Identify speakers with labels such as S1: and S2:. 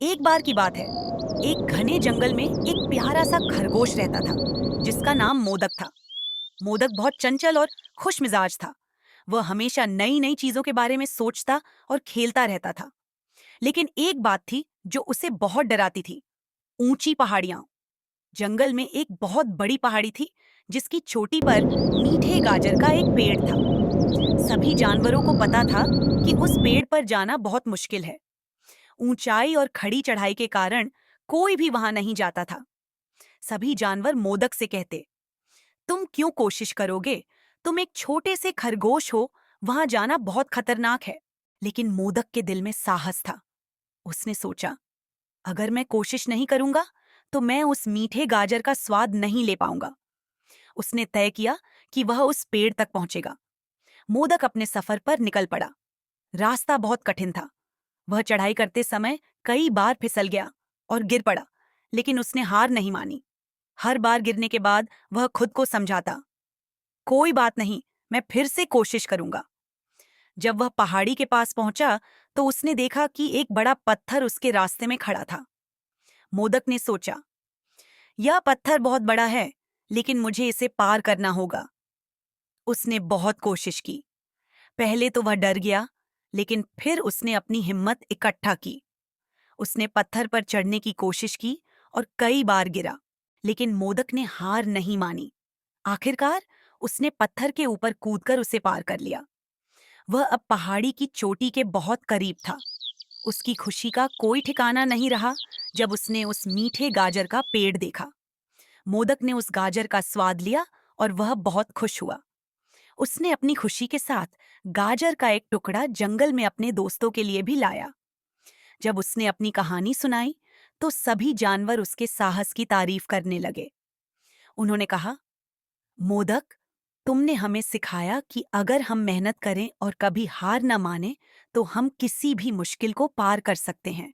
S1: एक बार की बात है। एक घने जंगल में एक प्यारा सा खरगोश रहता था, जिसका नाम मोदक था। मोदक बहुत चंचल और खुश मिजाज था। वह हमेशा नई नई चीजों के बारे में सोचता और खेलता रहता था। लेकिन एक बात थी जो उसे बहुत डराती थी। ऊंची पहाड़ियां। जंगल में एक बहुत बड़ी पहाड़ी थी, जिसकी चोटी पर मीठे गाजर का एक पेड़ था। सभी जानवरों को पता था कि उस पेड़ पर जाना बहुत मुश्किल है। ऊंचाई और खड़ी चढ़ाई के कारण कोई भी वहां नहीं जाता था। सभी जानवर मोदक से कहते, तुम क्यों कोशिश करोगे? तुम एक छोटे से खरगोश हो, वहां जाना बहुत खतरनाक है। लेकिन मोदक के दिल में साहस था। उसने सोचा, अगर मैं कोशिश नहीं करूंगा तो मैं उस मीठे गाजर का स्वाद नहीं ले पाऊंगा। उसने तय किया कि वह उस पेड़ तक पहुंचेगा। मोदक अपने सफर पर निकल पड़ा। रास्ता बहुत कठिन था। वह चढ़ाई करते समय कई बार फिसल गया और गिर पड़ा, लेकिन उसने हार नहीं मानी। हर बार गिरने के बाद वह खुद को समझाता, कोई बात नहीं, मैं फिर से कोशिश करूंगा। जब वह पहाड़ी के पास पहुंचा तो उसने देखा कि एक बड़ा पत्थर उसके रास्ते में खड़ा था। मोदक ने सोचा, यह पत्थर बहुत बड़ा है, लेकिन मुझे इसे पार करना होगा। उसने बहुत कोशिश की। पहले तो वह डर गया, लेकिन फिर उसने अपनी हिम्मत इकट्ठा की। उसने पत्थर पर चढ़ने की कोशिश की और कई बार गिरा, लेकिन मोदक ने हार नहीं मानी। आखिरकार उसने पत्थर के ऊपर कूदकर उसे पार कर लिया। वह अब पहाड़ी की चोटी के बहुत करीब था। उसकी खुशी का कोई ठिकाना नहीं रहा जब उसने उस मीठे गाजर का पेड़ देखा। मोदक ने उस गाजर का स्वाद लिया और वह बहुत खुश हुआ। उसने अपनी खुशी के साथ गाजर का एक टुकड़ा जंगल में अपने दोस्तों के लिए भी लाया। जब उसने अपनी कहानी सुनाई तो सभी जानवर उसके साहस की तारीफ करने लगे। उन्होंने कहा, मोदक, तुमने हमें सिखाया कि अगर हम मेहनत करें और कभी हार न माने तो हम किसी भी मुश्किल को पार कर सकते हैं।